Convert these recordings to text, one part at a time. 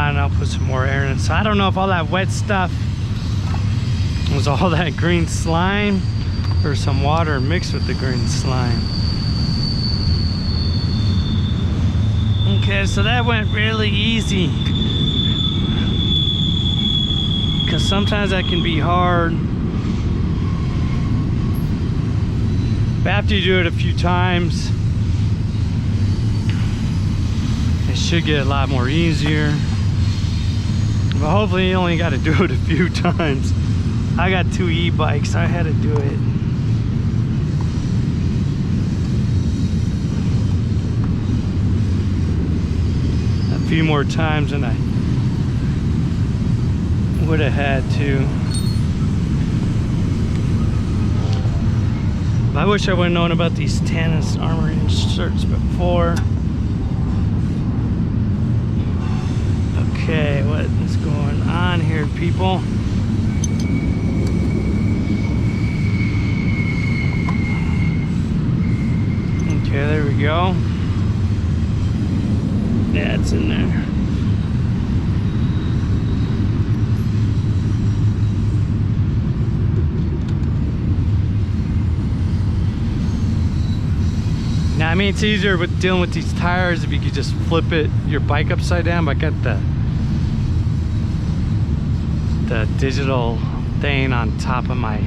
on, I'll put some more air in it. So I don't know if all that wet stuff was all that green slime or some water mixed with the green slime. Okay, so that went really easy. Because sometimes that can be hard. But after you do it a few times, it should get a lot more easier. But hopefully you only got to do it a few times. I got 2 e-bikes, I had to do it. A few more times than I would have had to. I wish I would have known about these tannus armor inserts before. Okay, what is going on here, people? Okay, there we go. Yeah, it's in there. Now, I mean, it's easier with dealing with these tires if you could just flip your bike upside down, but I got the digital thing on top of my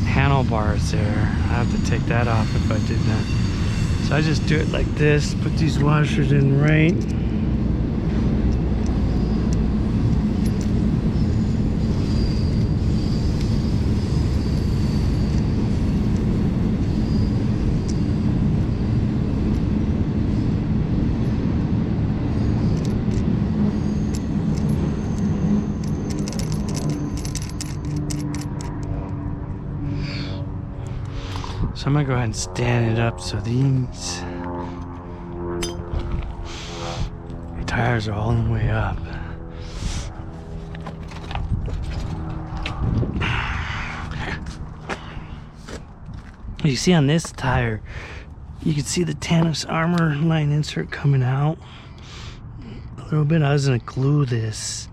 handlebars there. I have to take that off if I did that. So I just do it like this, put these washers in right. So I'm gonna go ahead and stand it up so these tires are all the way up. You see on this tire, you can see the tannus armor line insert coming out a little bit. I was gonna glue this.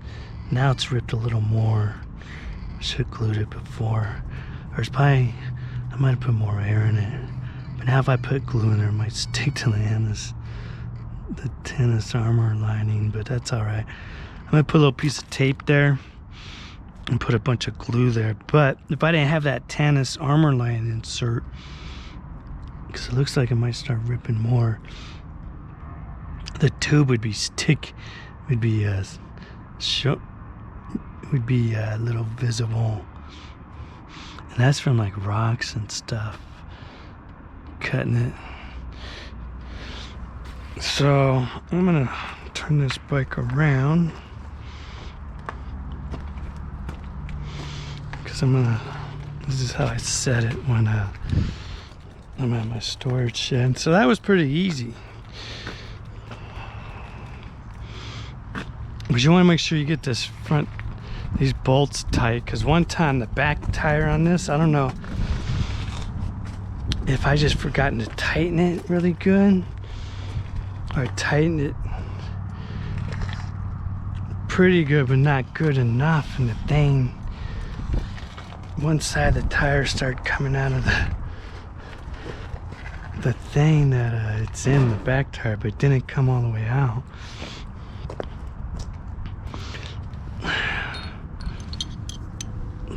Now it's ripped a little more. I should have glued it before. There's probably, I might have put more air in it. But now if I put glue in there, it might stick to the tannus armor lining, but that's all right. I'm gonna put a little piece of tape there and put a bunch of glue there. But if I didn't have that tannus armor line insert, because it looks like it might start ripping more, the tube would be would be a little visible. And that's from like rocks and stuff, cutting it. So I'm gonna turn this bike around because this is how I set it when I'm at my storage shed. So that was pretty easy. But you want to make sure you get these bolts tight, because one time the back tire on this, I don't know if I just forgotten to tighten it really good, or tightened it pretty good but not good enough, and the thing, one side of the tire started coming out of the thing that it's in the back tire, but it didn't come all the way out.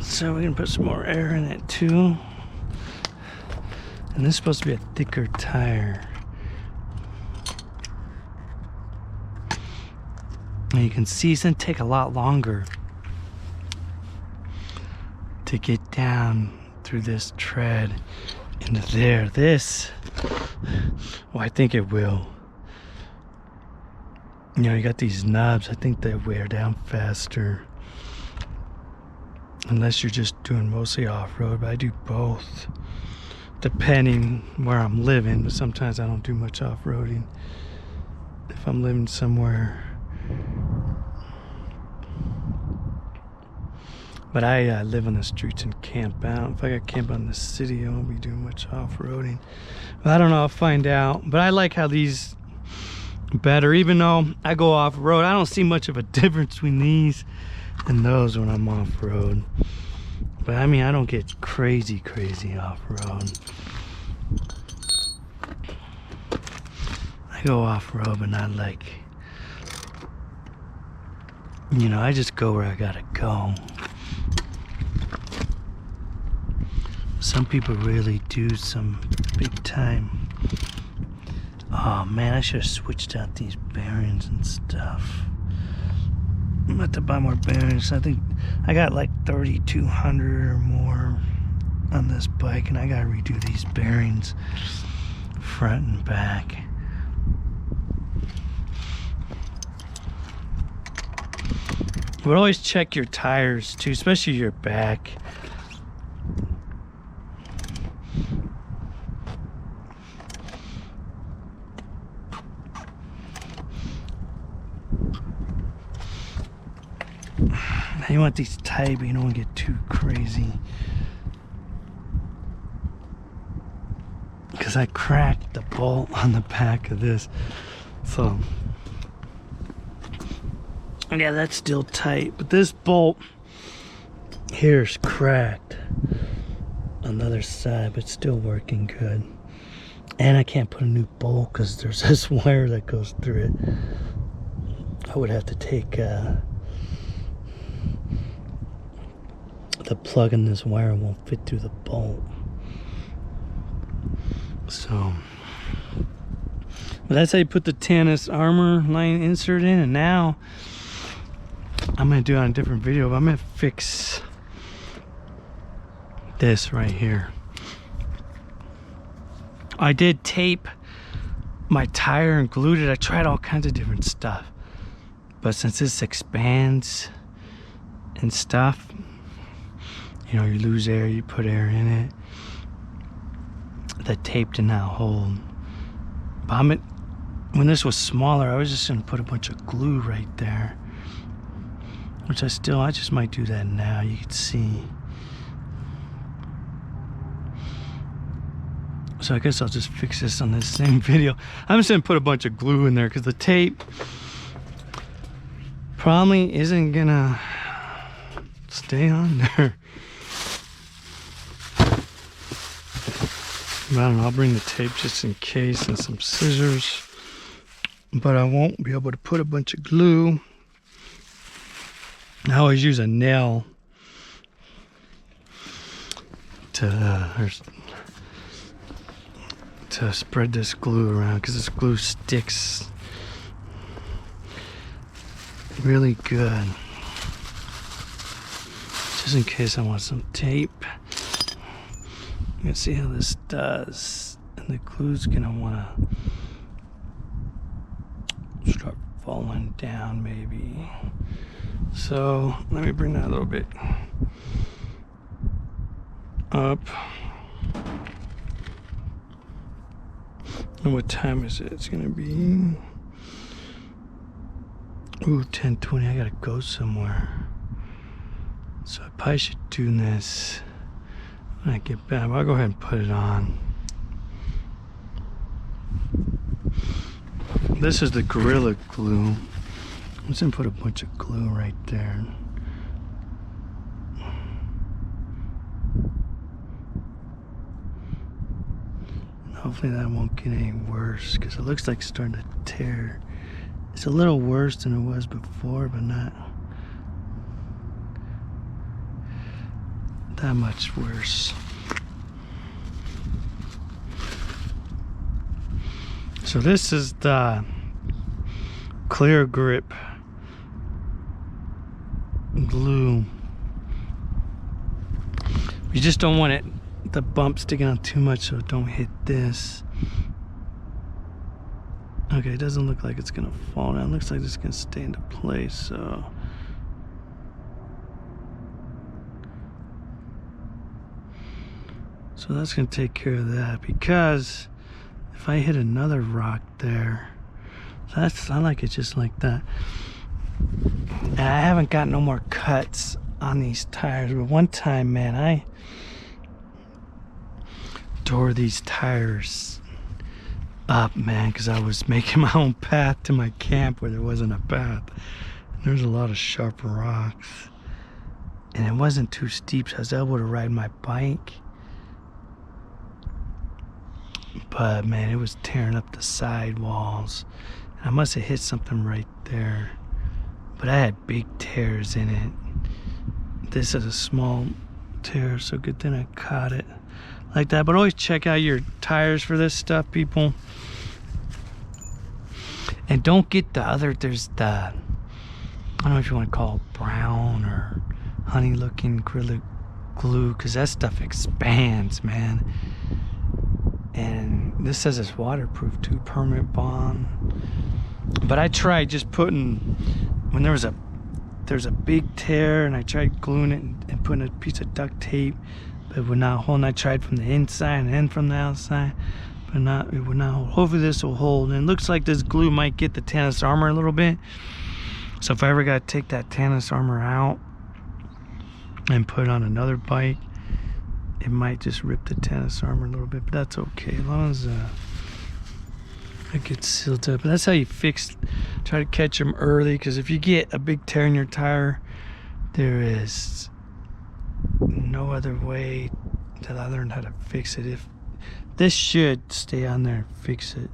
So we're gonna put some more air in it too. And this is supposed to be a thicker tire. And you can see it's gonna take a lot longer to get down through this tread into there. Well, I think it will. You know, you got these knobs, I think they wear down faster. Unless you're just doing mostly off-road, but I do both, depending where I'm living. But sometimes I don't do much off-roading if I'm living somewhere. But I live on the streets and camp out. If I got camp out in the city, I won't be doing much off-roading. But I don't know, I'll find out. But I like how these better, even though I go off-road. I don't see much of a difference between these and those when I'm off-road. But I mean, I don't get crazy off-road. I go off-road, but not like, you know, I just go where I gotta go. Some people really do some big time. Oh man, I should have switched out these bearings and stuff. I'm about to buy more bearings. I think I got like 3,200 or more on this bike, and I gotta redo these bearings front and back. But always check your tires too, especially your back. You want these tight, but you don't want to get too crazy. Because I cracked the bolt on the back of this. So, yeah, that's still tight. But this bolt here is cracked on the other side, but still working good. And I can't put a new bolt because there's this wire that goes through it. I would have to take the plug in this wire won't fit through the bolt. So, but that's how you put the tannus armor line insert in. And now I'm gonna do it on a different video, but I'm gonna fix this right here. I did tape my tire and glued it. I tried all kinds of different stuff, but since this expands and stuff, you know, you lose air, you put air in it. The tape did not hold. But when this was smaller, I was just gonna put a bunch of glue right there. Which I just might do that now, you can see. So I guess I'll just fix this on this same video. I'm just gonna put a bunch of glue in there because the tape probably isn't gonna stay on there. I don't know, I'll bring the tape just in case and some scissors, but I won't be able to put a bunch of glue. I always use a nail to spread this glue around because this glue sticks really good. Just in case I want some tape. You can see how this does, and the glue's gonna wanna start falling down maybe. So let me bring that a little bit up. And what time is it? It's gonna be 10:20. I gotta go somewhere, so I probably should do this when I get back. I'll go ahead and put it on. This is the Gorilla Glue. I'm just gonna put a bunch of glue right there. Hopefully that won't get any worse because it looks like it's starting to tear. It's a little worse than it was before, but not that much worse. So this is the clear grip glue. You just don't want it, the bump sticking out too much, so don't hit this. Okay, it doesn't look like it's gonna fall down. It looks like it's gonna stay into place, so that's gonna take care of that, because if I hit another rock there, I like it just like that. And I haven't got no more cuts on these tires, but one time, man, I tore these tires up, man, because I was making my own path to my camp where there wasn't a path. There's a lot of sharp rocks, and it wasn't too steep, so I was able to ride my bike. But man, it was tearing up the side walls. I must have hit something right there, but I had big tears in it. This is a small tear, so good thing I caught it like that. But always check out your tires for this stuff, people. And don't get the other, there's the, I don't know if you want to call it brown or honey looking acrylic glue, because that stuff expands, man. And this says it's waterproof too, permanent bond. But I tried just putting, when there's a big tear, and I tried gluing it and putting a piece of duct tape, but it would not hold. And I tried from the inside and from the outside, but it would not hold. Hopefully this will hold. And it looks like this glue might get the tannus armor a little bit. So if I ever got to take that tannus armor out and put it on another bike, it might just rip the tannus armor a little bit, but that's okay as long as it gets sealed up. But that's how you try to catch them early, because if you get a big tear in your tire, there is no other way that I learned how to fix it. If this should stay on there and fix it.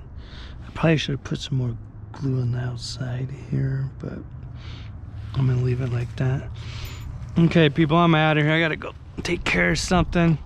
I probably should have put some more glue on the outside here, but I'm gonna leave it like that. Okay, people, I'm out of here. I gotta go take care of something.